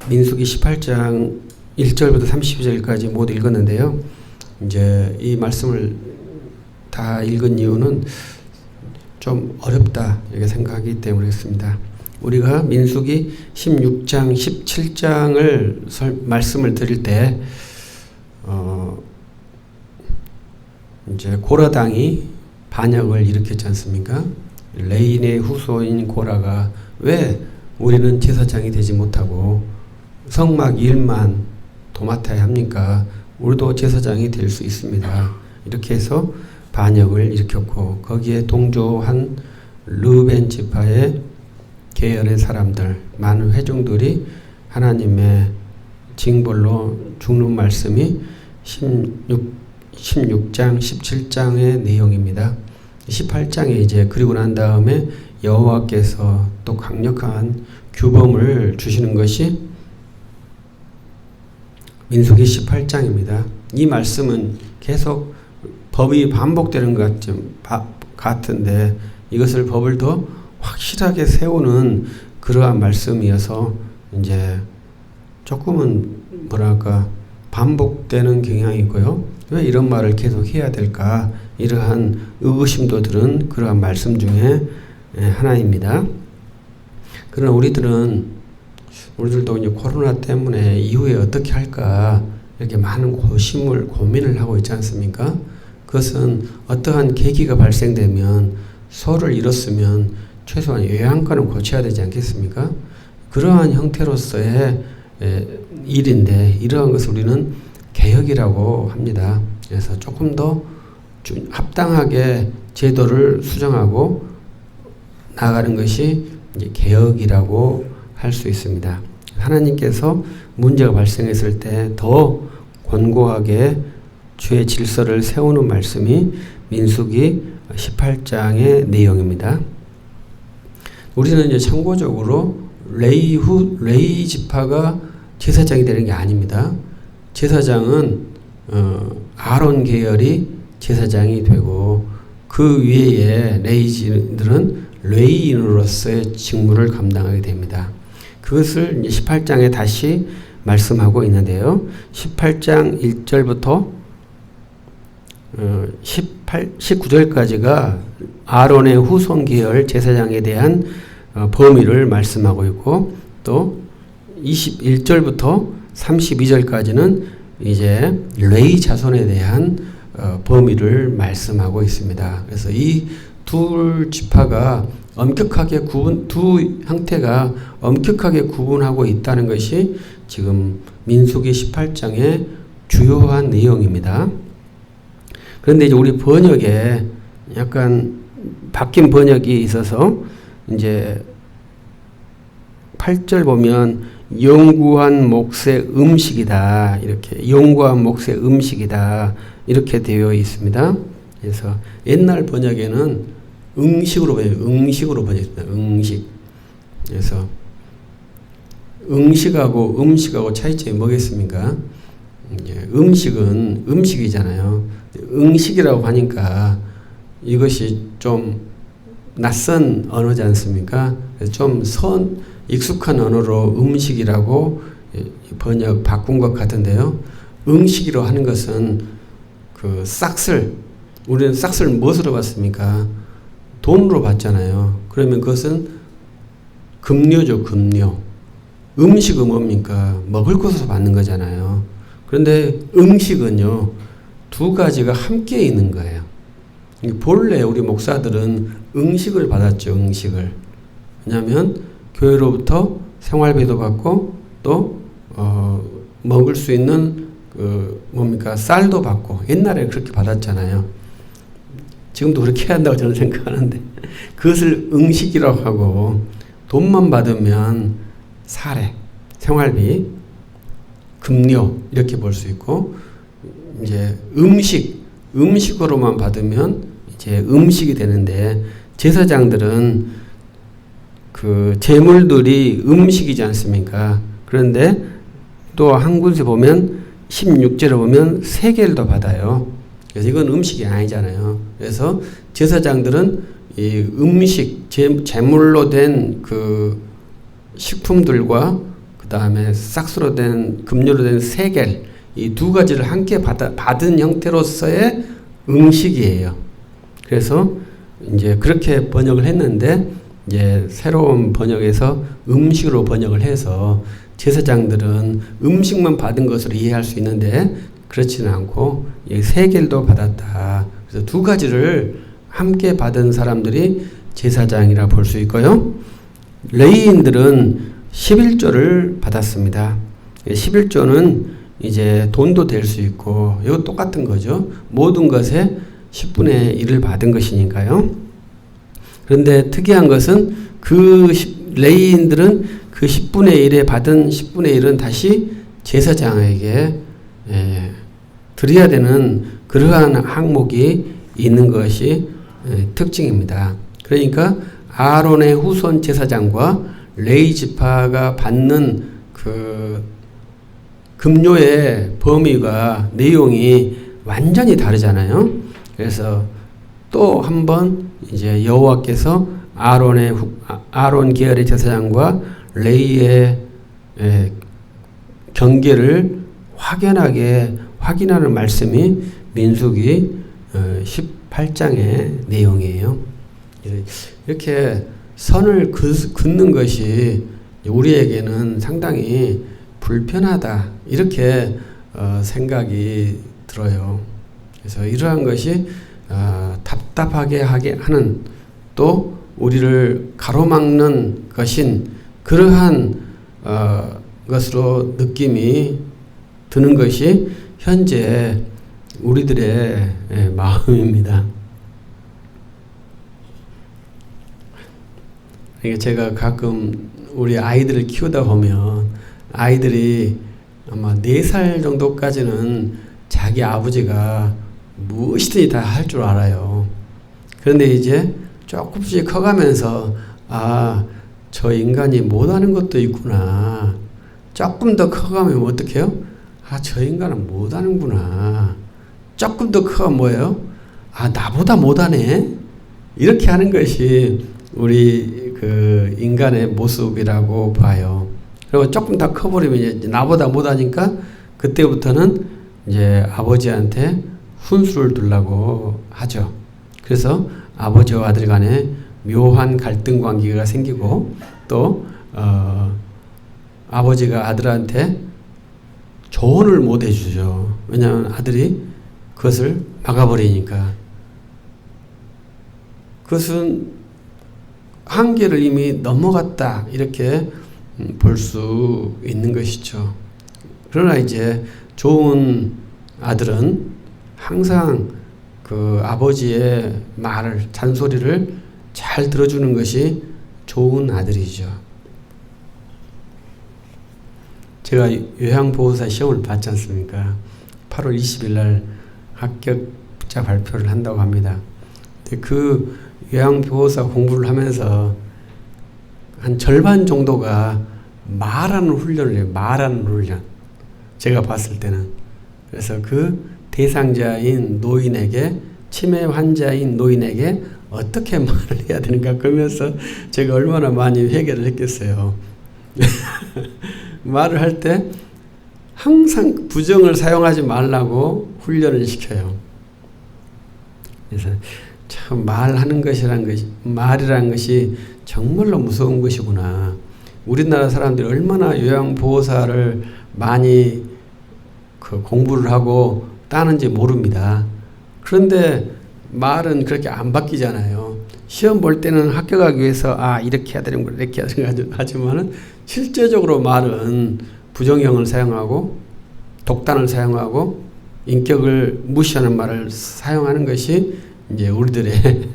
민수기 18장 1절부터 32절까지 모두 읽었는데요. 이제 이 말씀을 다 읽은 이유는 좀 어렵다 이렇게 생각하기 때문에 그렇습니다. 우리가 민수기 16장, 17장을 말씀을 드릴 때 이제 고라당이 반역을 일으켰지 않습니까? 레인의 후손인 고라가 왜 우리는 제사장이 되지 못하고 성막 일만 도맡아야 합니까? 우리도 제사장이 될 수 있습니다. 이렇게 해서 반역을 일으켰고 거기에 동조한 르벤 지파의 계열의 사람들, 많은 회중들이 하나님의 징벌로 죽는 말씀이 16장, 17장의 내용입니다. 18장에 이제 그리고 난 다음에 여호와께서 또 강력한 규범을 주시는 것이 민수기 18장입니다. 이 말씀은 계속 법이 반복되는 것 같은데 이것을 법을 더 확실하게 세우는 그러한 말씀이어서 이제 조금은 뭐랄까 반복되는 경향이 있고요. 왜 이런 말을 계속 해야 될까? 이러한 의구심도 들은 그러한 말씀 중에 하나입니다. 그러나 우리들도 이제 코로나 때문에 이후에 어떻게 할까 이렇게 많은 고민을 하고 있지 않습니까? 그것은 어떠한 계기가 발생되면 소를 잃었으면 최소한 요양과는 고쳐야 되지 않겠습니까? 그러한 형태로서의 일인데 이러한 것을 우리는 개혁이라고 합니다. 그래서 조금 더 합당하게 제도를 수정하고 나아가는 것이 이제 개혁이라고 할 수 있습니다. 하나님께서 문제가 발생했을 때 더 권고하게 주의 질서를 세우는 말씀이 민수기 18장의 내용입니다. 우리는 이제 참고적으로 레위 지파가 제사장이 되는 게 아닙니다. 제사장은 아론 계열이 제사장이 되고 그 위에 레위인들은 레위인으로서의 직무를 감당하게 됩니다. 그것을 이제 18장에 다시 말씀하고 있는데요. 18장 1절부터 19절까지가 아론의 후손 계열 제사장에 대한 범위를 말씀하고 있고 또 21절부터 32절까지는 이제 레위 자손에 대한 범위를 말씀하고 있습니다. 그래서 이 두 지파가 엄격하게 두 형태가 엄격하게 구분하고 있다는 것이 지금 민수기 18장의 주요한 내용입니다. 그런데 이제 우리 번역에 약간 바뀐 번역이 있어서 이제 8절 보면 영구한 몫의 음식이다 이렇게 영구한 몫의 음식이다 이렇게 되어 있습니다. 그래서 옛날 번역에는 응식으로 번역했습니다. 응식. 그래서 응식하고 음식하고 차이점이 뭐겠습니까? 음식은 음식이잖아요. 응식이라고 하니까 이것이 좀 낯선 언어지 않습니까? 좀 익숙한 언어로 음식이라고 번역 바꾼 것 같은데요. 응식이라고 하는 것은 그 싹쓸, 우리는 싹쓸 무엇으로 받습니까? 돈으로 받잖아요. 그러면 그것은 급료죠, 급료. 음식은 뭡니까? 먹을 것으로 받는 거잖아요. 그런데 음식은요, 두 가지가 함께 있는 거예요. 본래 우리 목사들은 응식을 받았죠, 응식을. 왜냐하면 교회로부터 생활비도 받고 또 먹을 수 있는 쌀도 받고 옛날에 그렇게 받았잖아요. 지금도 그렇게 해야 한다고 저는 생각하는데 그것을 응식이라고 하고 돈만 받으면 사례, 생활비, 급료 이렇게 볼 수 있고 이제 음식으로만 받으면 이제 음식이 되는데 제사장들은 그 제물들이 음식이지 않습니까? 그런데 또 한 군데 보면 16절에 보면 세겔을 더 받아요. 그래서 이건 음식이 아니잖아요. 그래서 제사장들은 이 음식, 제물로 된 그 식품들과 그 다음에 싹수로 된 급료로 된 세겔, 이 두 가지를 함께 받은 형태로서의 음식이에요. 그래서 이제 그렇게 번역을 했는데 이제 새로운 번역에서 음식으로 번역을 해서 제사장들은 음식만 받은 것으로 이해할 수 있는데 그렇지는 않고 세겔도 받았다. 그래서 두 가지를 함께 받은 사람들이 제사장이라 볼 수 있고요. 레위인들은 11조를 받았습니다. 11조는 이제 돈도 될 수 있고 이거 똑같은 거죠. 모든 것에 10분의 1을 받은 것이니까요. 그런데 특이한 것은 그 레위인들은 그 10분의 1에 받은 10분의 1은 다시 제사장에게 드려야 되는 그러한 항목이 있는 것이 특징입니다. 그러니까 아론의 후손 제사장과 레위 지파가 받는 그 급료의 범위가 내용이 완전히 다르잖아요. 그래서 또 한 번 이제 여호와께서 아론 계열의 제사장과 레위의 경계를 확연하게 확인하는 말씀이 민수기 18장의 내용이에요. 이렇게 선을 긋는 것이 우리에게는 상당히 불편하다 이렇게 생각이 들어요. 그래서 이러한 것이 답답하게 하게 하는 또 우리를 가로막는 것인 그러한 것으로 느낌이 드는 것이 현재 우리들의 마음입니다. 그러니까 제가 가끔 우리 아이들을 키우다 보면 아이들이 아마 4살 정도까지는 자기 아버지가 무엇이든지 다 할 줄 알아요. 그런데 이제 조금씩 커가면서 저 인간이 못하는 것도 있구나. 조금 더 커가면 어떻게 해요? 저 인간은 못하는구나. 조금 더 커가 뭐예요? 나보다 못하네. 이렇게 하는 것이 우리 그 인간의 모습이라고 봐요. 그리고 조금 더 커버리면 이제 나보다 못하니까 그때부터는 이제 아버지한테 훈수를 두려고 하죠. 그래서 아버지와 아들 간에 묘한 갈등 관계가 생기고 또 아버지가 아들한테 조언을 못 해주죠. 왜냐하면 아들이 그것을 막아버리니까. 그것은 한계를 이미 넘어갔다 이렇게 볼 수 있는 것이죠. 그러나 이제 좋은 아들은 항상 그 아버지의 말을 잔소리를 잘 들어주는 것이 좋은 아들이죠. 제가 요양보호사 시험을 봤지 않습니까? 8월 20일 날 합격자 발표를 한다고 합니다. 근데 그 요양보호사 공부를 하면서 한 절반 정도가 말하는 훈련을 해요. 말하는 훈련. 제가 봤을 때는. 그래서 그 대상자인 노인에게, 치매 환자인 노인에게 어떻게 말을 해야 되는가 그러면서 제가 얼마나 많이 회개를 했겠어요. 말을 할 때 항상 부정을 사용하지 말라고 훈련을 시켜요. 그래서 참 말하는 말이라는 것이 정말로 무서운 것이구나. 우리나라 사람들이 얼마나 요양보호사를 많이 공부를 하고 따는지 모릅니다. 그런데 말은 그렇게 안 바뀌잖아요. 시험 볼 때는 합격하기 위해서 이렇게 해야 되는 거 이렇게 해야 되는 거 하지만은 실제적으로 말은 부정형을 사용하고 독단을 사용하고 인격을 무시하는 말을 사용하는 것이 이제 우리들의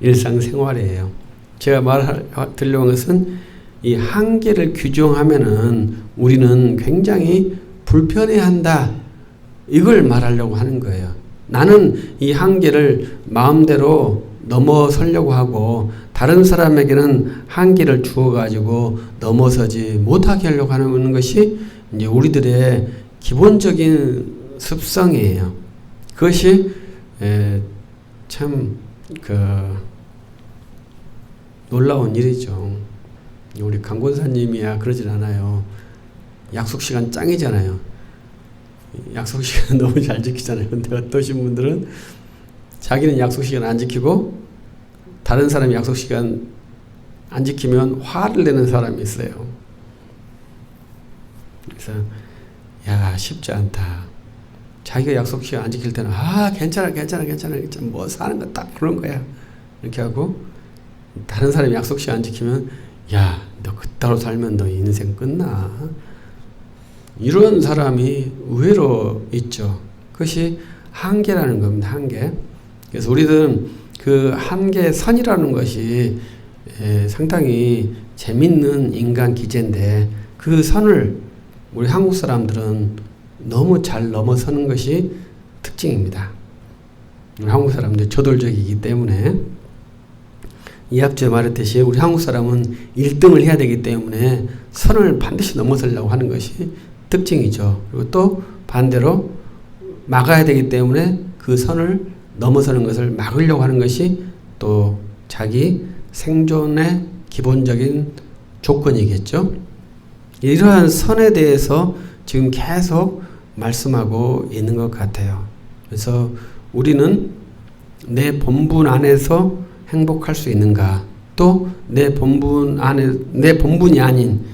일상생활이에요. 제가 말드리려고 한 것은 이 한계를 규정하면은 우리는 굉장히 불편해한다. 이걸 말하려고 하는 거예요. 나는 이 한계를 마음대로 넘어서려고 하고 다른 사람에게는 한계를 주어가지고 넘어서지 못하게 하려고 하는 것이 이제 우리들의 기본적인 습성이에요. 그것이 참 놀라운 일이죠. 우리 강 권사님이야 그러질 않아요. 약속 시간 짱이잖아요. 약속 시간 너무 잘 지키잖아요. 근데 어떠신 분들은 자기는 약속 시간 안 지키고 다른 사람이 약속 시간 안 지키면 화를 내는 사람이 있어요. 그래서 야 쉽지 않다. 자기가 약속 시간 안 지킬 때는 괜찮아 뭐 사는 거 딱 그런 거야 이렇게 하고, 다른 사람이 약속 시간 안 지키면 야 너 그따로 살면 너 인생 끝나, 이런 사람이 의외로 있죠. 그것이 한계라는 겁니다. 한계. 그래서 우리들은 그 한계선이라는 것이 상당히 재밌는 인간 기제인데, 그 선을 우리 한국 사람들은 너무 잘 넘어서는 것이 특징입니다. 우리 한국 사람들 저돌적이기 때문에, 이 앞주에 말했듯이 우리 한국 사람은 1등을 해야 되기 때문에 선을 반드시 넘어서려고 하는 것이 특징이죠. 그리고 또 반대로 막아야 되기 때문에 그 선을 넘어서는 것을 막으려고 하는 것이 또 자기 생존의 기본적인 조건이겠죠. 이러한 선에 대해서 지금 계속 말씀하고 있는 것 같아요. 그래서 우리는 내 본분 안에서 행복할 수 있는가, 또 내 본분이 아닌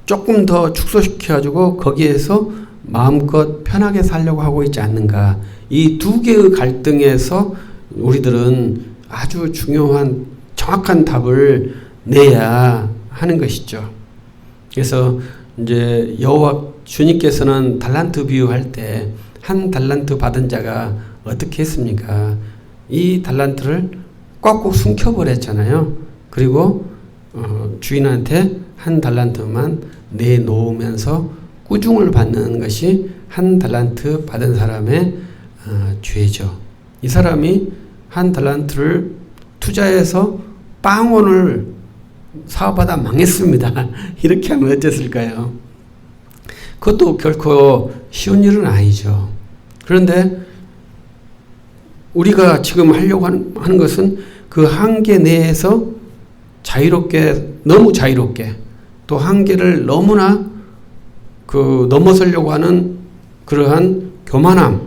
조금 더 축소시켜가지고 거기에서 마음껏 편하게 살려고 하고 있지 않는가, 이 두 개의 갈등에서 우리들은 아주 중요한 정확한 답을 내야 하는 것이죠. 그래서 이제 여호와 주님께서는 달란트 비유할 때 한 달란트 받은 자가 어떻게 했습니까? 이 달란트를 꽉꽉 숨겨버렸잖아요. 그리고 주인한테 한 달란트만 내놓으면서 꾸중을 받는 것이 한 달란트 받은 사람의 죄죠. 이 사람이 한 달란트를 투자해서 빵원을 사업하다 망했습니다. 이렇게 하면 어땠을까요? 그것도 결코 쉬운 일은 아니죠. 그런데 우리가 지금 하려고 하는 것은 그 한계 내에서 너무 자유롭게, 또 한계를 너무나 넘어서려고 하는 그러한 교만함,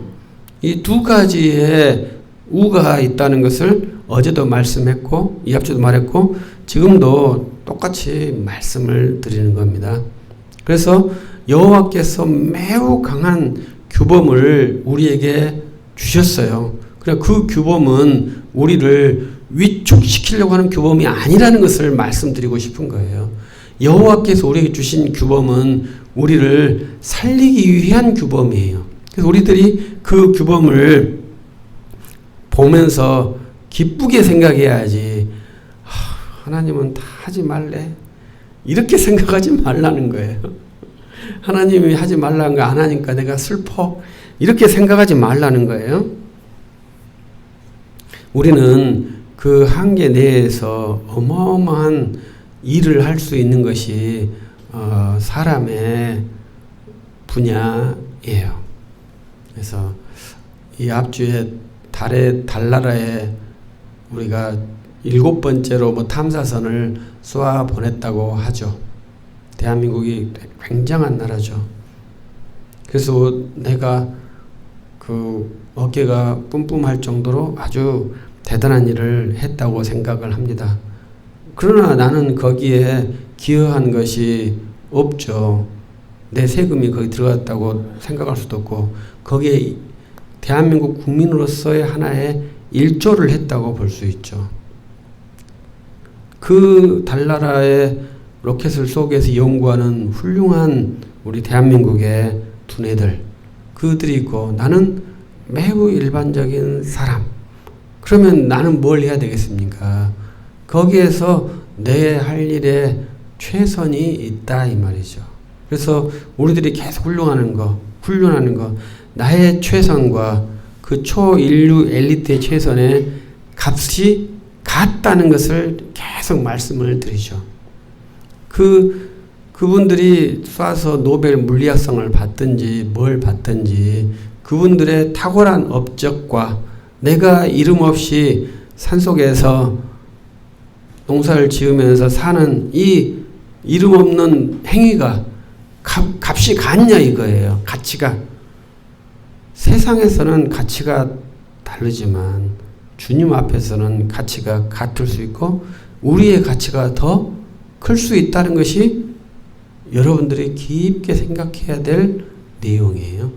이 두 가지의 우가 있다는 것을 어제도 말씀했고, 이 앞주도 말했고, 지금도 똑같이 말씀을 드리는 겁니다. 그래서 여호와께서 매우 강한 규범을 우리에게 주셨어요. 그 규범은 우리를 위축시키려고 하는 규범이 아니라는 것을 말씀드리고 싶은 거예요. 여호와께서 우리에게 주신 규범은 우리를 살리기 위한 규범이에요. 그래서 우리들이 그 규범을 보면서 기쁘게 생각해야지, 하나님은 다 하지 말래, 이렇게 생각하지 말라는 거예요. 하나님이 하지 말라는 거 안 하니까 내가 슬퍼, 이렇게 생각하지 말라는 거예요. 우리는 그 한계 내에서 어마어마한 일을 할 수 있는 것이 사람의 분야예요. 그래서 이 앞주에 달나라에 우리가 7번째로 탐사선을 쏘아 보냈다고 하죠. 대한민국이 굉장한 나라죠. 그래서 내가 어깨가 뿜뿜할 정도로 아주 대단한 일을 했다고 생각을 합니다. 그러나 나는 거기에 기여한 것이 없죠. 내 세금이 거기 들어갔다고 생각할 수도 없고, 거기에 대한민국 국민으로서의 하나의 일조를 했다고 볼 수 있죠. 그 달나라의 로켓을 쏘기에서 연구하는 훌륭한 우리 대한민국의 두뇌들, 그들이 있고, 나는 매우 일반적인 사람. 그러면 나는 뭘 해야 되겠습니까? 거기에서 내 할 일에 최선이 있다 이 말이죠. 그래서 우리들이 계속 훈련하는 거, 나의 최선과 그 초인류 엘리트의 최선의 값이 같다는 것을 계속 말씀을 드리죠. 그분들이 쏴서 노벨 물리학상을 받든지 뭘 받든지, 그분들의 탁월한 업적과 내가 이름 없이 산속에서 농사를 지으면서 사는 이 이름 없는 행위가 값이 같냐 이거예요. 가치가. 세상에서는 가치가 다르지만 주님 앞에서는 가치가 같을 수 있고 우리의 가치가 더 클 수 있다는 것이 여러분들이 깊게 생각해야 될 내용이에요.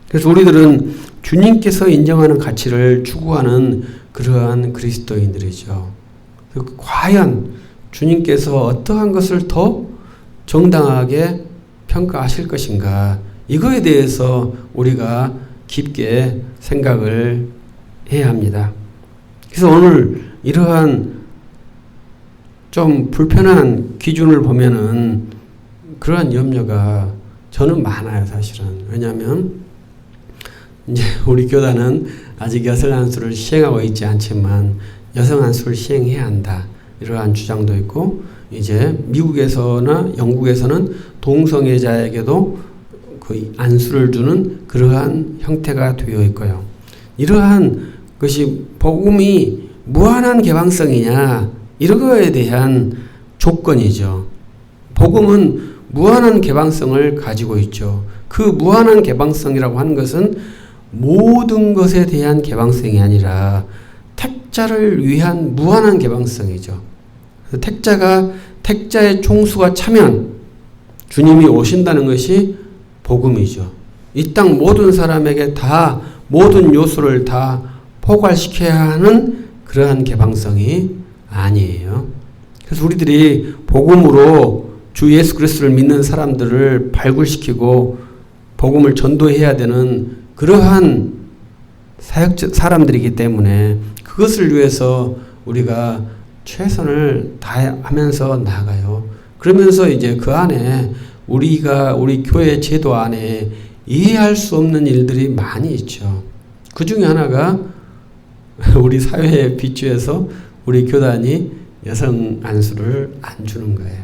그래서 우리들은 주님께서 인정하는 가치를 추구하는 그러한 그리스도인들이죠. 과연 주님께서 어떠한 것을 더 정당하게 평가하실 것인가, 이거에 대해서 우리가 깊게 생각을 해야 합니다. 그래서 오늘 이러한 좀 불편한 기준을 보면은 그러한 염려가 저는 많아요, 사실은. 왜냐하면 이제 우리 교단은 아직 여성 안수를 시행하고 있지 않지만 여성 안수를 시행해야 한다, 이러한 주장도 있고, 이제 미국에서나 영국에서는 동성애자에게도 그 안수를 주는 그러한 형태가 되어 있고요. 이러한 것이 복음이 무한한 개방성이냐, 이런 거에 대한 조건이죠. 복음은 무한한 개방성을 가지고 있죠. 그 무한한 개방성이라고 하는 것은 모든 것에 대한 개방성이 아니라 택자를 위한 무한한 개방성이죠. 택자의 총수가 차면 주님이 오신다는 것이 복음이죠. 이 땅 모든 사람에게 다 모든 요소를 다 포괄시켜야 하는 그러한 개방성이 아니에요. 그래서 우리들이 복음으로 주 예수 그리스도를 믿는 사람들을 발굴시키고 복음을 전도해야 되는 그러한 사람들이기 때문에 그것을 위해서 우리가 최선을 다하면서 나가요. 그러면서 이제 그 안에 우리 교회 제도 안에 이해할 수 없는 일들이 많이 있죠. 그 중에 하나가 우리 사회에 비추해서 우리 교단이 여성 안수를 안 주는 거예요.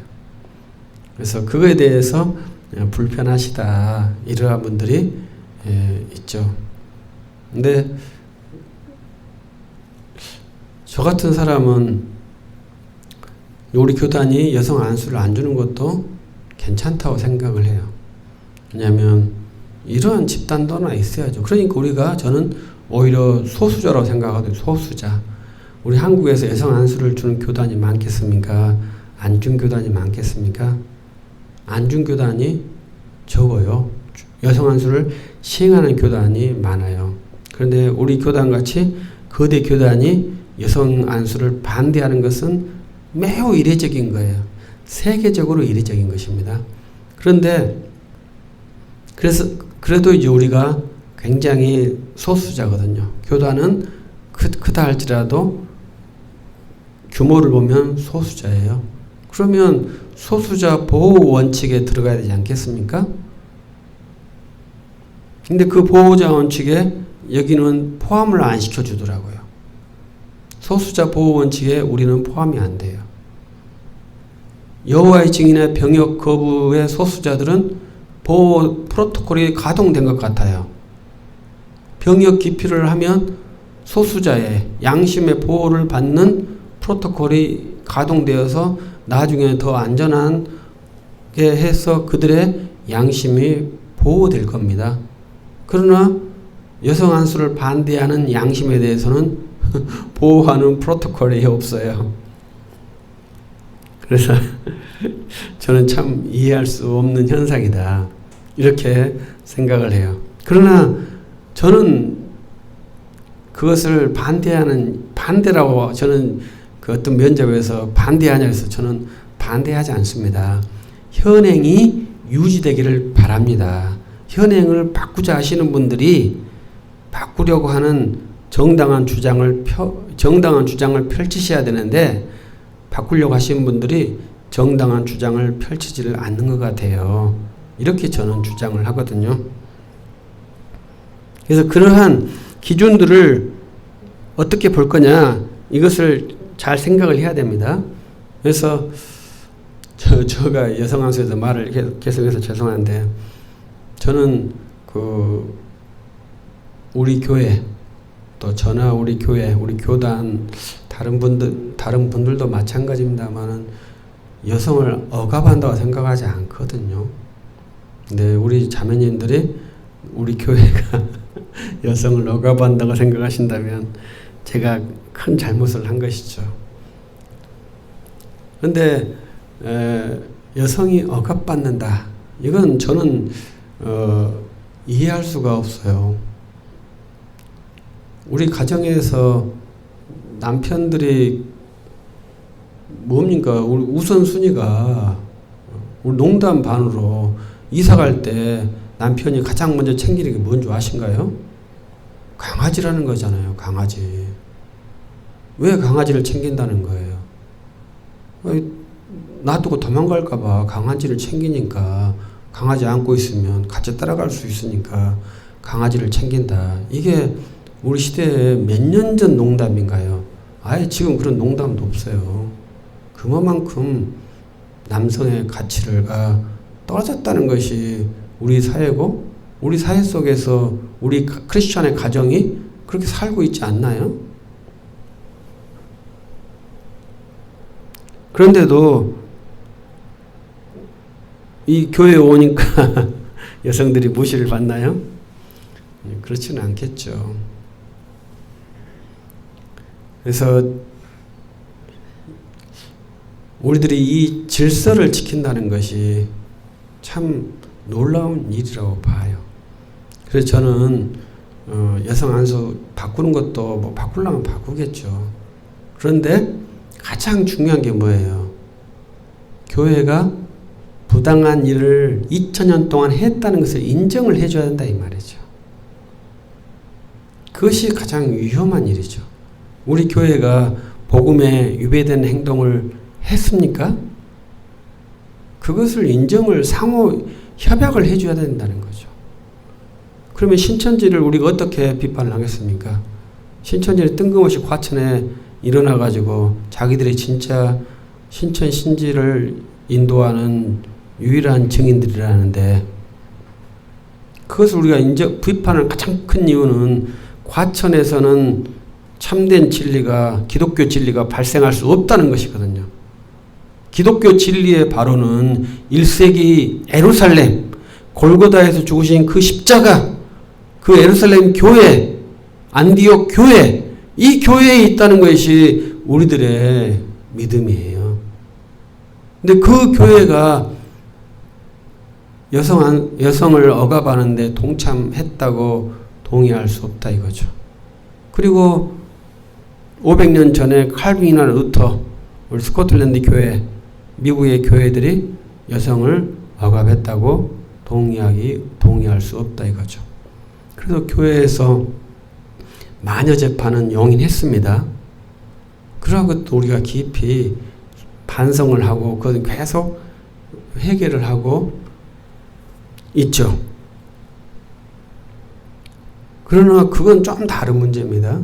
그래서 그거에 대해서 불편하시다, 이러한 분들이 있죠. 근데 저 같은 사람은 우리 교단이 여성 안수를 안 주는 것도 괜찮다고 생각을 해요. 왜냐하면 이러한 집단도 하나 있어야죠. 그러니까 저는 오히려 소수자라고 생각하거든요. 소수자. 우리 한국에서 여성 안수를 주는 교단이 많겠습니까? 안 준 교단이 많겠습니까? 안 준 교단이 적어요. 여성 안수를 시행하는 교단이 많아요. 그런데 우리 교단같이 거대 교단이 여성 안수를 반대하는 것은 매우 이례적인 거예요. 세계적으로 이례적인 것입니다. 그래도 이제 우리가 굉장히 소수자거든요. 교단은 크다 할지라도 규모를 보면 소수자예요. 그러면 소수자 보호 원칙에 들어가야 되지 않겠습니까? 근데 그 보호자 원칙에 여기는 포함을 안 시켜주더라고요. 소수자 보호 원칙에 우리는 포함이 안 돼요. 여호와의 증인의 병역 거부의 소수자들은 보호 프로토콜이 가동된 것 같아요. 병역 기피를 하면 소수자의 양심의 보호를 받는 프로토콜이 가동되어서 나중에 더 안전하게 해서 그들의 양심이 보호될 겁니다. 그러나 여성 안수를 반대하는 양심에 대해서는 보호하는 프로토콜이 없어요. 그래서 저는 참 이해할 수 없는 현상이다, 이렇게 생각을 해요. 그러나 저는 그것을 반대라고 저는 그 어떤 면접에서 반대하냐 해서 저는 반대하지 않습니다. 현행이 유지되기를 바랍니다. 현행을 바꾸자 하시는 분들이 바꾸려고 하는 정당한 주장을 펼치셔야 되는데, 바꾸려고 하시는 분들이 정당한 주장을 펼치지를 않는 것 같아요. 이렇게 저는 주장을 하거든요. 그래서 그러한 기준들을 어떻게 볼 거냐, 이것을 잘 생각을 해야 됩니다. 그래서 제가 여성 안수에서 말을 계속해서 죄송한데, 저는 우리 교회 또 저나 우리 교회, 우리 교단, 다른 분들도 마찬가지입니다만은 여성을 억압한다고 생각하지 않거든요. 근데 우리 자매님들이 우리 교회가 여성을 억압한다고 생각하신다면 제가 큰 잘못을 한 것이죠. 그런데 여성이 억압받는다. 이건 저는 이해할 수가 없어요. 우리 가정에서 남편들이 뭡니까? 우리 우선순위가 우리 농담 반으로 이사 갈 때 남편이 가장 먼저 챙기는 게 뭔지 아신가요? 강아지라는 거잖아요. 강아지. 왜 강아지를 챙긴다는 거예요? 놔두고 도망갈까 봐 강아지를 챙기니까, 강아지 안고 있으면 같이 따라갈 수 있으니까 강아지를 챙긴다. 이게 우리 시대에 몇 년 전 농담인가요? 아예 지금 그런 농담도 없어요. 그만큼 남성의 가치가 떨어졌다는 것이 우리 사회고, 우리 사회 속에서 우리 크리스천의 가정이 그렇게 살고 있지 않나요? 그런데도 이 교회에 오니까 여성들이 무시를 받나요? 그렇지는 않겠죠. 그래서 우리들이 이 질서를 지킨다는 것이 참 놀라운 일이라고 봐요. 그래서 저는 여성 안수 바꾸는 것도 뭐 바꾸려면 바꾸겠죠. 그런데 가장 중요한 게 뭐예요? 교회가 부당한 일을 2000년 동안 했다는 것을 인정을 해줘야 된다 이 말이죠. 그것이 가장 위험한 일이죠. 우리 교회가 복음에 위배되는 행동을 했습니까? 그것을 인정을 상호 협약을 해줘야 된다는 거죠. 그러면 신천지를 우리가 어떻게 비판을 하겠습니까? 신천지는 뜬금없이 과천에 일어나가지고 자기들이 진짜 신천 신지를 인도하는 유일한 증인들이라는데, 그것을 우리가 비판을 가장 큰 이유는 과천에서는 참된 진리가, 기독교 진리가 발생할 수 없다는 것이거든요. 기독교 진리의 바로는 1세기 예루살렘, 골고다에서 죽으신 그 십자가, 그 예루살렘 교회, 안디옥 교회, 이 교회에 있다는 것이 우리들의 믿음이에요. 근데 그 교회가 여성을 억압하는데 동참했다고 동의할 수 없다 이거죠. 그리고 500년 전에 칼빈이나 루터, 우리 스코틀랜드 교회, 미국의 교회들이 여성을 억압했다고 동의할 수 없다 이거죠. 그래서 교회에서 마녀 재판은 용인했습니다. 그러고 또 우리가 깊이 반성을 하고 그것은 계속 해결을 하고 있죠. 그러나 그건 좀 다른 문제입니다.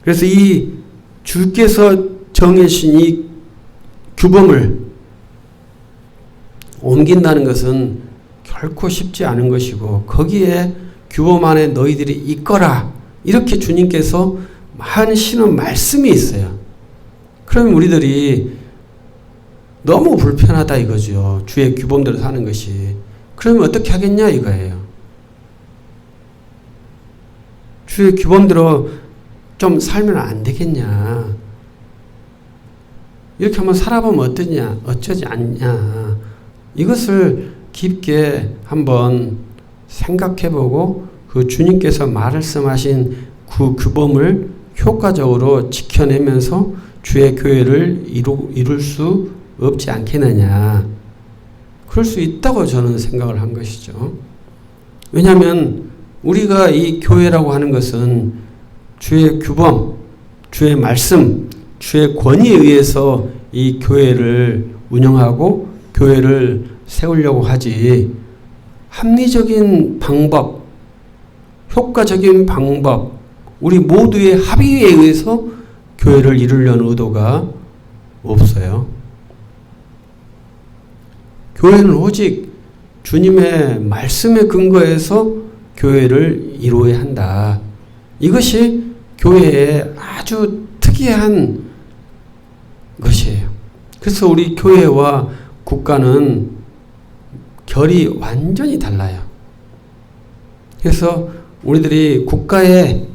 그래서 이 주께서 정해신 이 규범을 옮긴다는 것은 결코 쉽지 않은 것이고, 거기에 규범 안에 너희들이 있거라 이렇게 주님께서 하시는 말씀이 있어요. 그럼 우리들이 너무 불편하다 이거죠. 주의 규범대로 사는 것이. 그러면 어떻게 하겠냐 이거예요. 주의 규범대로 좀 살면 안 되겠냐. 이렇게 한번 살아보면 어쩌지 않냐. 이것을 깊게 한번 생각해보고 그 주님께서 말씀하신 그 규범을 효과적으로 지켜내면서 주의 교회를 이룰 수 없지 않겠느냐. 그럴 수 있다고 저는 생각을 한 것이죠. 왜냐하면 우리가 이 교회라고 하는 것은 주의 규범, 주의 말씀, 주의 권위에 의해서 이 교회를 운영하고 교회를 세우려고 하지, 합리적인 방법, 효과적인 방법, 우리 모두의 합의에 의해서 교회를 이루려는 의도가 없어요. 교회는 오직 주님의 말씀에 근거해서 교회를 이루어야 한다. 이것이 교회의 아주 특이한 것이에요. 그래서 우리 교회와 국가는 결이 완전히 달라요. 그래서 우리들이 국가의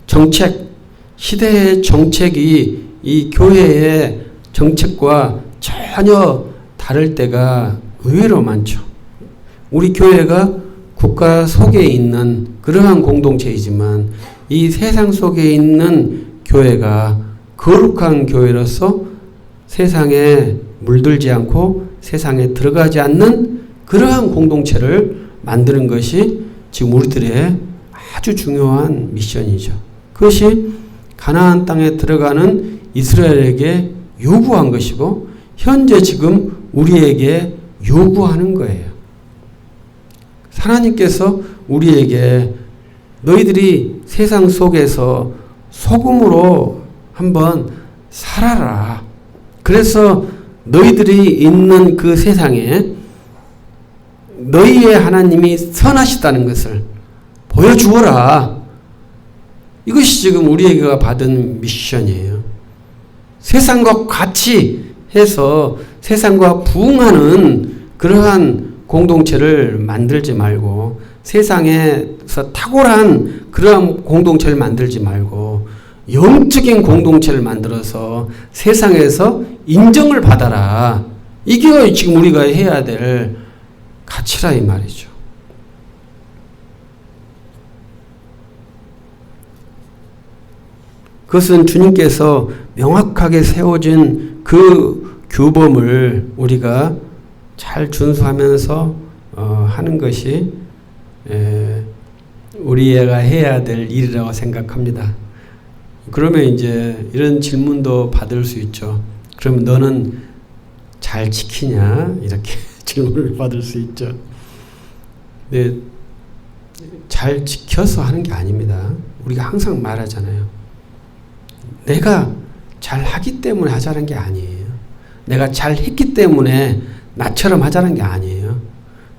정책, 시대의 정책이 이 교회의 정책과 전혀 다를 때가 의외로 많죠. 우리 교회가 국가 속에 있는 그러한 공동체이지만 이 세상 속에 있는 교회가 거룩한 교회로서 세상에 물들지 않고 세상에 들어가지 않는 그러한 공동체를 만드는 것이 지금 우리들의 아주 중요한 미션이죠. 그것이 가나안 땅에 들어가는 이스라엘에게 요구한 것이고 현재 지금 우리에게 요구하는 거예요. 하나님께서 우리에게 너희들이 세상 속에서 소금으로 한번 살아라. 그래서 너희들이 있는 그 세상에 너희의 하나님이 선하시다는 것을 보여주어라. 이것이 지금 우리에게 받은 미션이에요. 세상과 같이 해서 세상과 부응하는 그러한 공동체를 만들지 말고 세상에서 탁월한 그러한 공동체를 만들지 말고 영적인 공동체를 만들어서 세상에서 인정을 받아라. 이게 지금 우리가 해야 될 가치라 이 말이죠. 그것은 주님께서 명확하게 세워진 그 규범을 우리가 잘 준수하면서 하는 것이 우리가 해야 될 일이라고 생각합니다. 그러면 이제 이런 질문도 받을 수 있죠. 그럼 너는 잘 지키냐? 이렇게 질문을 받을 수 있죠. 근데 잘 지켜서 하는 게 아닙니다. 우리가 항상 말하잖아요. 내가 잘 하기 때문에 하자는 게 아니에요. 내가 잘 했기 때문에 나처럼 하자는 게 아니에요.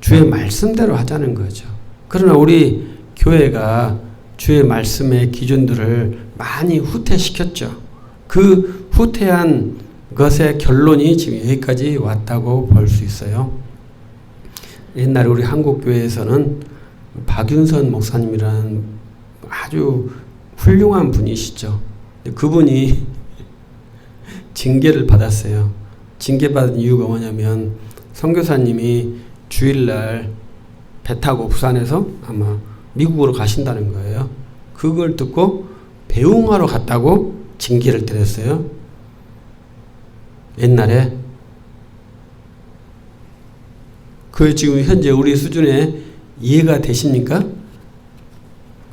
주의 말씀대로 하자는 거죠. 그러나 우리 교회가 주의 말씀의 기준들을 많이 후퇴시켰죠. 그 후퇴한 것의 결론이 지금 여기까지 왔다고 볼 수 있어요. 옛날에 우리 한국교회에서는 박윤선 목사님이라는 아주 훌륭한 분이시죠. 그분이 징계를 받았어요. 징계받은 이유가 뭐냐면 선교사님이 주일날 배 타고 부산에서 아마 미국으로 가신다는 거예요. 그걸 듣고 배웅하러 갔다고 징계를 때렸어요. 옛날에. 그 지금 현재 우리 수준에 이해가 되십니까?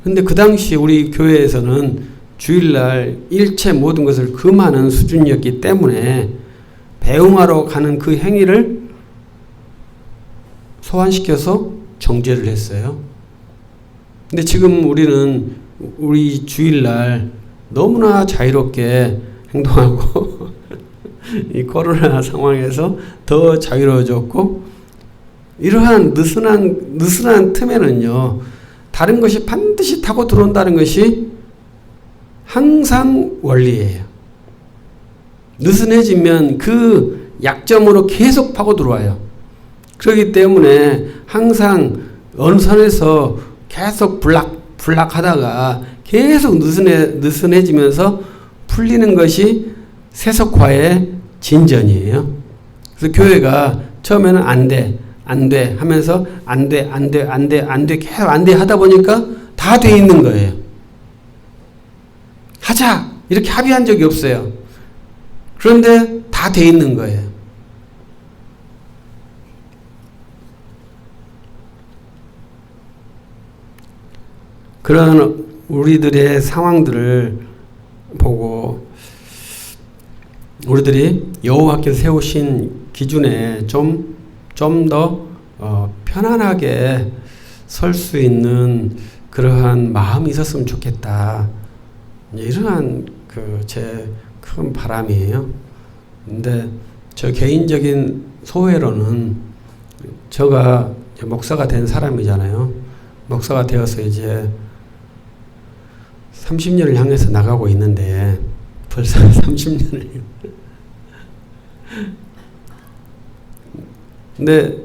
근데 그 당시 우리 교회에서는 주일날 일체 모든 것을 금하는 수준이었기 때문에 배웅하러 가는 그 행위를 소환시켜서 정죄를 했어요. 근데 지금 우리는 우리 주일날 너무나 자유롭게 행동하고 이 코로나 상황에서 더 자유로워졌고 이러한 느슨한 틈에는요 다른 것이 반드시 타고 들어온다는 것이 항상 원리예요. 느슨해지면 그 약점으로 계속 파고 들어와요. 그렇기 때문에 항상 어느 선에서 계속 불락하다가 계속 느슨해지면서 풀리는 것이 세속화의 진전이에요. 그래서 교회가 처음에는 안 돼 하면서 안 돼 계속 안 돼 하다 보니까 다 돼 있는 거예요. 하자 이렇게 합의한 적이 없어요. 그런데 다 돼 있는 거예요. 그런 우리들의 상황들을 보고 우리들이 여호와께서 세우신 기준에 좀 더 편안하게 설 수 있는 그러한 마음이 있었으면 좋겠다. 이러한 제 큰 바람이에요. 근데 저 개인적인 소회로는 제가 목사가 된 사람이잖아요. 목사가 되어서 이제 30년을 향해서 나가고 있는데 벌써 30년을 근데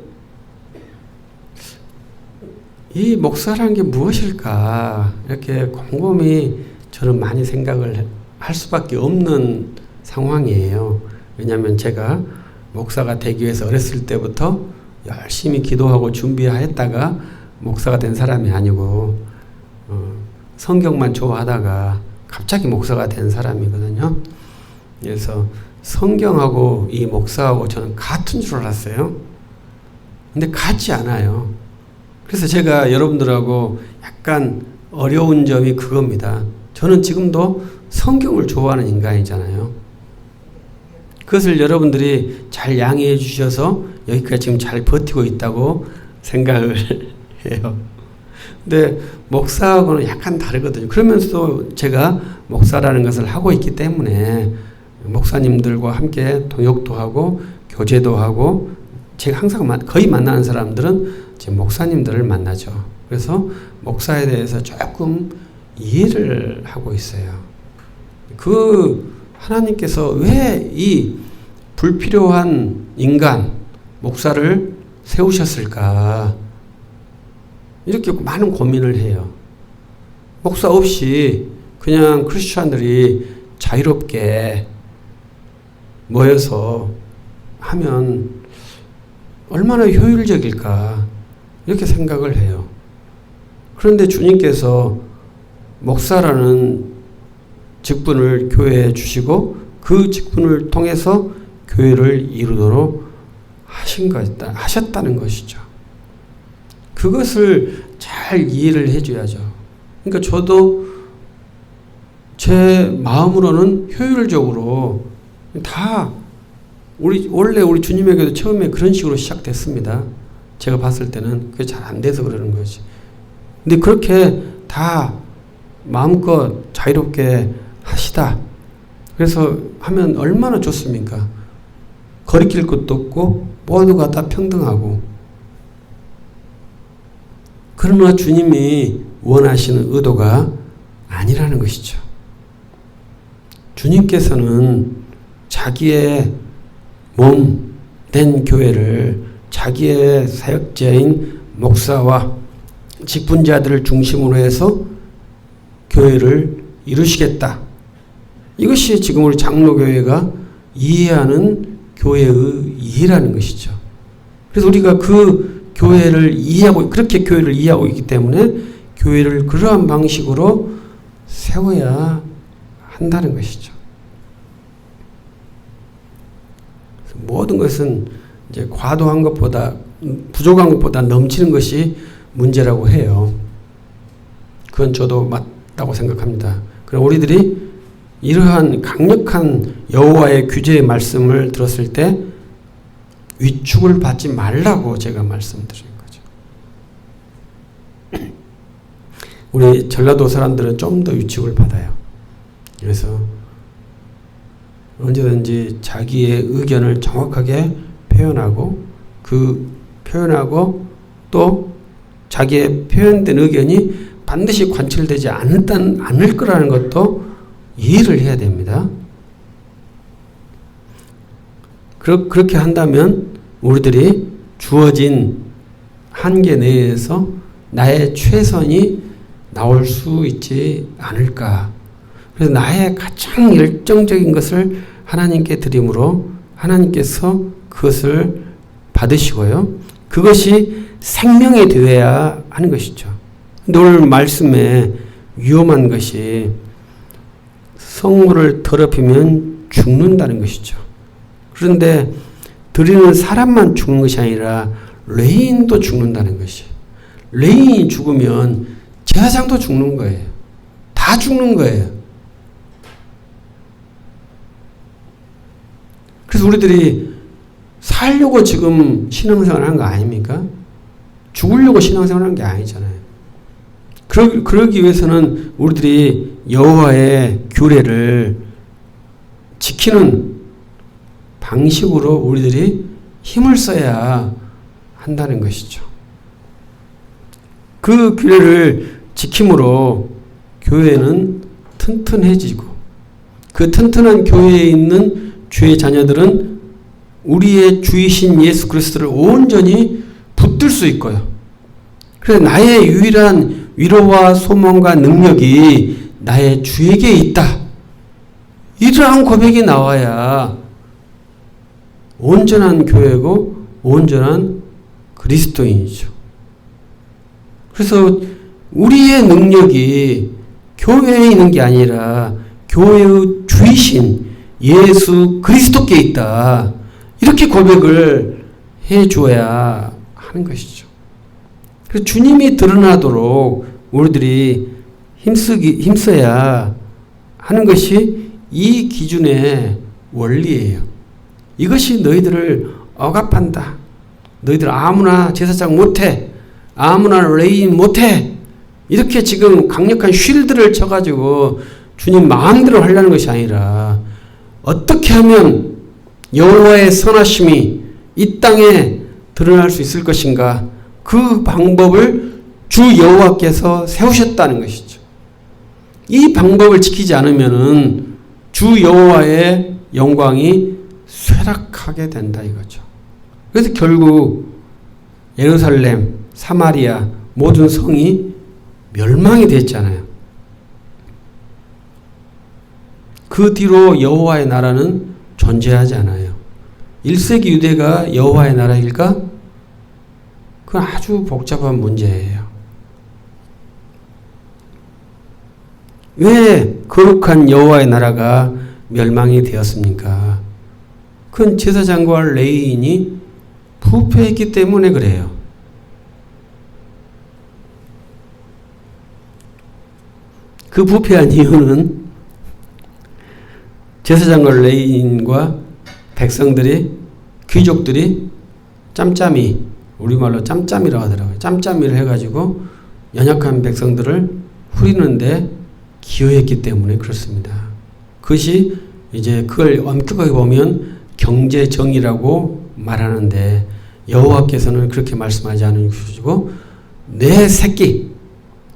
이 목사라는 게 무엇일까 이렇게 곰곰이 저는 많이 생각을 할 수밖에 없는 상황이에요. 왜냐하면 제가 목사가 되기 위해서 어렸을 때부터 열심히 기도하고 준비했다가 목사가 된 사람이 아니고 성경만 좋아하다가 갑자기 목사가 된 사람이거든요. 그래서 성경하고 이 목사하고 저는 같은 줄 알았어요. 근데 같지 않아요. 그래서 제가 여러분들하고 약간 어려운 점이 그겁니다. 저는 지금도 성경을 좋아하는 인간이잖아요. 그것을 여러분들이 잘 양해해 주셔서 여기까지 지금 잘 버티고 있다고 생각을 해요. 근데 목사하고는 약간 다르거든요. 그러면서도 제가 목사라는 것을 하고 있기 때문에 목사님들과 함께 동역도 하고 교제도 하고 제가 항상 거의 만나는 사람들은 제 목사님들을 만나죠. 그래서 목사에 대해서 조금 이해를 하고 있어요. 그 하나님께서 왜 이 불필요한 인간 목사를 세우셨을까? 이렇게 많은 고민을 해요. 목사 없이 그냥 크리스찬들이 자유롭게 모여서 하면 얼마나 효율적일까 이렇게 생각을 해요. 그런데 주님께서 목사라는 직분을 교회에 주시고 그 직분을 통해서 교회를 이루도록 하셨다는 것이죠. 그것을 잘 이해를 해줘야죠. 그러니까 저도 제 마음으로는 효율적으로 다 원래 우리 주님에게도 처음에 그런 식으로 시작됐습니다. 제가 봤을 때는 그게 잘 안 돼서 그러는 거지. 근데 그렇게 다 마음껏 자유롭게 하시다. 그래서 하면 얼마나 좋습니까? 거리낄 것도 없고 모두가 다 평등하고. 그러나 주님이 원하시는 의도가 아니라는 것이죠. 주님께서는 자기의 몸 된 교회를 자기의 사역자인 목사와 직분자들을 중심으로 해서 교회를 이루시겠다. 이것이 지금 우리 장로교회가 이해하는 교회의 이해라는 것이죠. 그래서 우리가 그 교회를 이해하고 그렇게 교회를 이해하고 있기 때문에 교회를 그러한 방식으로 세워야 한다는 것이죠. 모든 것은 이제 과도한 것보다 부족한 것보다 넘치는 것이 문제라고 해요. 그건 저도 맞다고 생각합니다. 그럼 우리들이 이러한 강력한 여호와의 규제의 말씀을 들었을 때 위축을 받지 말라고 제가 말씀드린 거죠. 우리 전라도 사람들은 좀 더 위축을 받아요. 그래서 언제든지 자기의 의견을 정확하게 표현하고 또 자기의 표현된 의견이 반드시 관철되지 않을 거라는 것도 이해를 해야 됩니다. 그렇게 한다면 우리들이 주어진 한계 내에서 나의 최선이 나올 수 있지 않을까. 그래서 나의 가장 열정적인 것을 하나님께 드림으로 하나님께서 그것을 받으시고요. 그것이 생명이 되어야 하는 것이죠. 오늘 말씀에 위험한 것이 성물을 더럽히면 죽는다는 것이죠. 그런데 드리는 사람만 죽는 것이 아니라 레인도 죽는다는 것이. 레인이 죽으면 제사장도 죽는 거예요. 다 죽는 거예요. 그래서 우리들이 살려고 지금 신앙생활을 하는 거 아닙니까? 죽으려고 신앙생활을 하는 게 아니잖아요. 그러기 위해서는 우리들이 여호와의 규례를 지키는 방식으로 우리들이 힘을 써야 한다는 것이죠. 그 규례를 지킴으로 교회는 튼튼해지고 그 튼튼한 교회에 있는 주의 자녀들은 우리의 주이신 예수 그리스도를 온전히 붙들 수 있고요. 그래서 나의 유일한 위로와 소망과 능력이 나의 주에게 있다. 이러한 고백이 나와야 온전한 교회고 온전한 그리스도인이죠. 그래서 우리의 능력이 교회에 있는 게 아니라 교회의 주이신 예수 그리스도께 있다. 이렇게 고백을 해줘야 하는 것이죠. 그래서 주님이 드러나도록 우리들이 힘써야 하는 것이 이 기준의 원리예요. 이것이 너희들을 억압한다. 너희들 아무나 제사장 못해. 아무나 레위인 못해. 이렇게 지금 강력한 쉴드를 쳐가지고 주님 마음대로 하려는 것이 아니라 어떻게 하면 여호와의 선하심이 이 땅에 드러날 수 있을 것인가, 그 방법을 주 여호와께서 세우셨다는 것이죠. 이 방법을 지키지 않으면은 주 여호와의 영광이 쇠락하게 된다 이거죠. 그래서 결국 예루살렘, 사마리아 모든 성이 멸망이 됐잖아요. 그 뒤로 여호와의 나라는 존재하지 않아요. 1세기 유대가 여호와의 나라일까? 그건 아주 복잡한 문제예요. 왜 거룩한 여호와의 나라가 멸망이 되었습니까? 그건 제사장과 레위인이 부패했기 때문에 그래요. 그 부패한 이유는 제사장과 레위인과 백성들이, 귀족들이 짬짬이, 우리말로 짬짬이라고 하더라고요. 짬짬이를 해가지고 연약한 백성들을 후리는데 기여했기 때문에 그렇습니다. 그것이 이제 그걸 엄격하게 보면 경제정의라고 말하는데 여호와께서는 그렇게 말씀하지 않으시고 내 새끼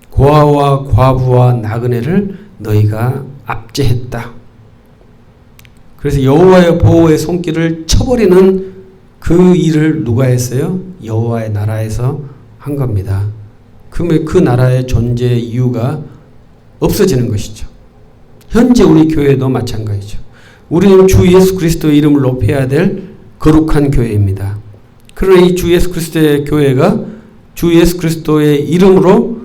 고아와 과부와 나그네를 너희가 압제했다. 그래서 여호와의 보호의 손길을 쳐버리는 그 일을 누가 했어요? 여호와의 나라에서 한 겁니다. 그러면 그 나라의 존재 이유가 없어지는 것이죠. 현재 우리 교회도 마찬가지죠. 우리는 주 예수 그리스도의 이름을 높여야 될 거룩한 교회입니다. 그러나 이 주 예수 그리스도의 교회가 주 예수 그리스도의 이름으로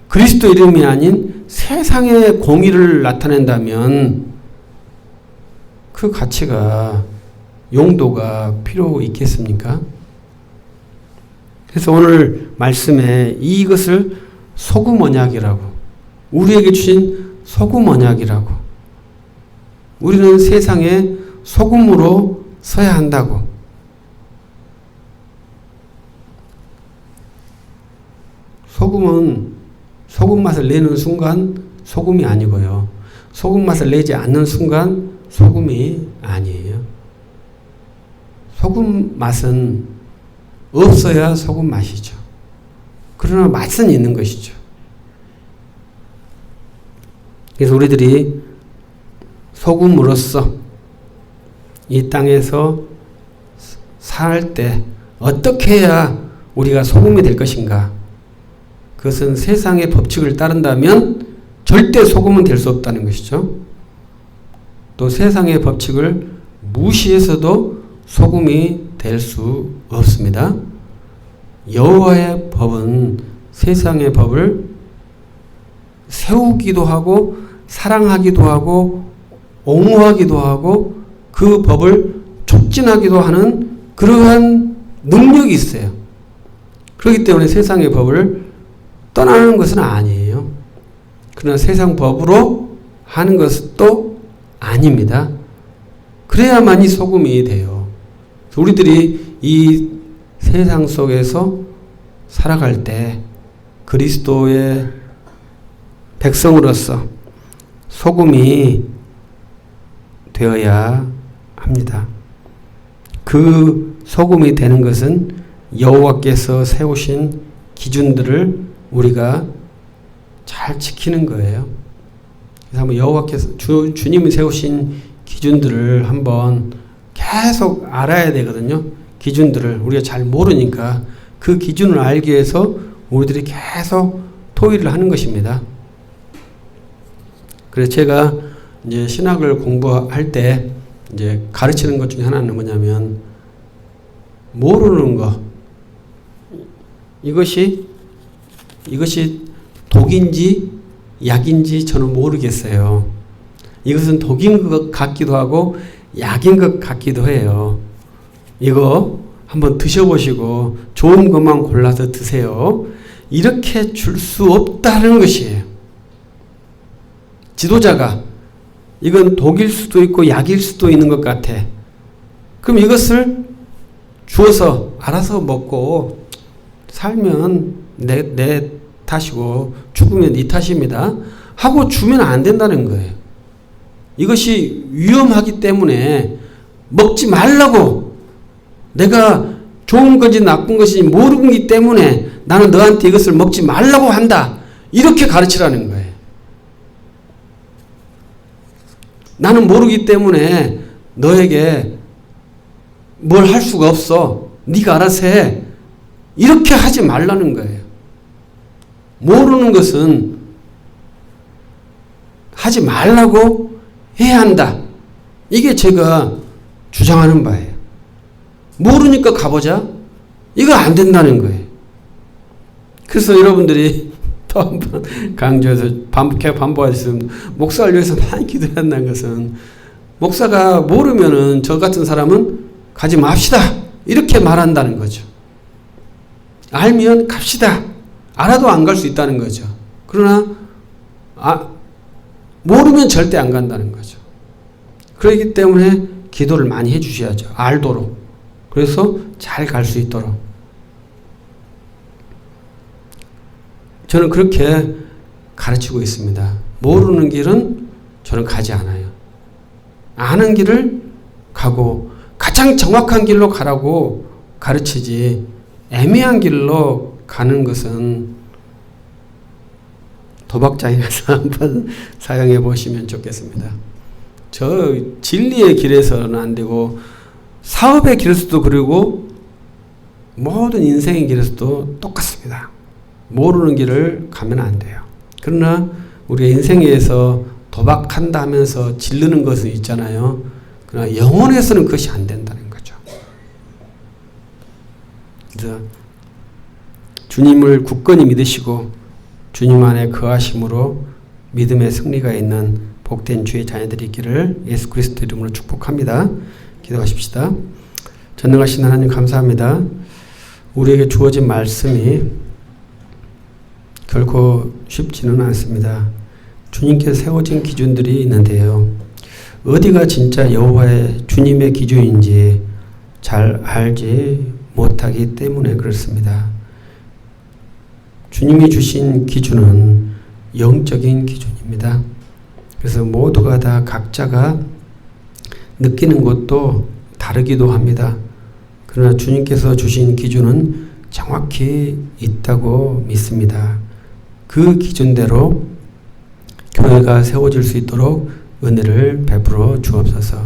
그리스도 이름이 아닌 세상의 공의를 나타낸다면 그 가치가, 용도가 필요 있겠습니까? 그래서 오늘 말씀에 이것을 소금 언약이라고, 우리에게 주신 소금 언약이라고, 우리는 세상에 소금으로 서야 한다고. 소금은 소금 맛을 내는 순간 소금이 아니고요. 소금 맛을 내지 않는 순간 소금이 아니에요. 소금 맛은 없어야 소금 맛이죠. 그러나 맛은 있는 것이죠. 그래서 우리들이 소금으로서 이 땅에서 살 때 어떻게 해야 우리가 소금이 될 것인가? 그것은 세상의 법칙을 따른다면 절대 소금은 될 수 없다는 것이죠. 또 세상의 법칙을 무시해서도 소금이 될 수 없습니다. 여호와의 법은 세상의 법을 세우기도 하고 사랑하기도 하고 옹호하기도 하고 그 법을 촉진하기도 하는 그러한 능력이 있어요. 그렇기 때문에 세상의 법을 떠나는 것은 아니에요. 그러나 세상 법으로 하는 것도 아닙니다. 그래야만이 소금이 돼요. 우리들이 이 세상 속에서 살아갈 때 그리스도의 백성으로서 소금이 되어야 합니다. 그 소금이 되는 것은 여호와께서 세우신 기준들을 우리가 잘 지키는 거예요. 그래서 한번 여호와께서 주님이 세우신 기준들을 한번 계속 알아야 되거든요. 기준들을 우리가 잘 모르니까 그 기준을 알기 위해서 우리들이 계속 토의를 하는 것입니다. 그래서 제가 이제 신학을 공부할 때 이제 가르치는 것 중에 하나는 뭐냐면 모르는 거. 이것이 독인지 약인지 저는 모르겠어요. 이것은 독인 것 같기도 하고 약인 것 같기도 해요. 이거 한번 드셔보시고 좋은 것만 골라서 드세요. 이렇게 줄 수 없다는 것이에요. 지도자가 이건 독일 수도 있고 약일 수도 있는 것 같아. 그럼 이것을 주어서 알아서 먹고 살면 내 탓이고 죽으면 네 탓입니다. 하고 주면 안 된다는 거예요. 이것이 위험하기 때문에 먹지 말라고 내가 좋은 건지 나쁜 것인지 모르기 때문에 나는 너한테 이것을 먹지 말라고 한다. 이렇게 가르치라는 거예요. 나는 모르기 때문에 너에게 뭘 할 수가 없어. 네가 알아서 해. 이렇게 하지 말라는 거예요. 모르는 것은 하지 말라고 해야 한다. 이게 제가 주장하는 바예요. 모르니까 가보자. 이거 안 된다는 거예요. 그래서 여러분들이 또 한 번 강조해서 반복하셨으면 목사를 위해서 많이 기도한다는 것은 목사가 모르면은 저 같은 사람은 가지 맙시다. 이렇게 말한다는 거죠. 알면 갑시다. 알아도 안 갈 수 있다는 거죠. 그러나 모르면 절대 안 간다는 거죠. 그렇기 때문에 기도를 많이 해주셔야죠. 알도록. 그래서 잘 갈 수 있도록. 저는 그렇게 가르치고 있습니다. 모르는 길은 저는 가지 않아요. 아는 길을 가고 가장 정확한 길로 가라고 가르치지 애매한 길로 가는 것은 도박장에서 한번 사용해 보시면 좋겠습니다. 저 진리의 길에서는 안 되고 사업의 길에서도 그리고 모든 인생의 길에서도 똑같습니다. 모르는 길을 가면 안 돼요. 그러나 우리가 인생에서 도박한다 하면서 지르는 것은 있잖아요. 그러나 영혼에서는 그것이 안 된다는 거죠. 그래서 주님을 굳건히 믿으시고 주님 안에 거하심으로 믿음의 승리가 있는 복된 주의 자녀들이 있기를 예수 그리스도 이름으로 축복합니다. 기도하십시다. 전능하신 하나님 감사합니다. 우리에게 주어진 말씀이 결코 쉽지는 않습니다. 주님께서 세워진 기준들이 있는데요. 어디가 진짜 여호와의 주님의 기준인지 잘 알지 못하기 때문에 그렇습니다. 주님이 주신 기준은 영적인 기준입니다. 그래서 모두가 다 각자가 느끼는 것도 다르기도 합니다. 그러나 주님께서 주신 기준은 정확히 있다고 믿습니다. 그 기준대로 교회가 세워질 수 있도록 은혜를 베풀어 주옵소서.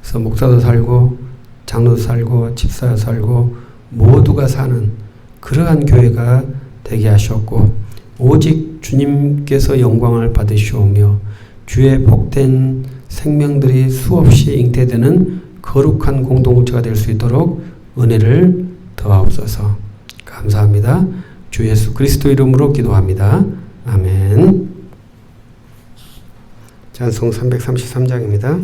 그래서 목사도 살고 장로도 살고 집사도 살고 모두가 사는 그러한 교회가 되게 하셨고 오직 주님께서 영광을 받으시오며 주의 복된 생명들이 수없이 잉태되는 거룩한 공동체가 될 수 있도록 은혜를 더하옵소서. 감사합니다. 주 예수 그리스도 이름으로 기도합니다. 아멘. 찬송 333장입니다.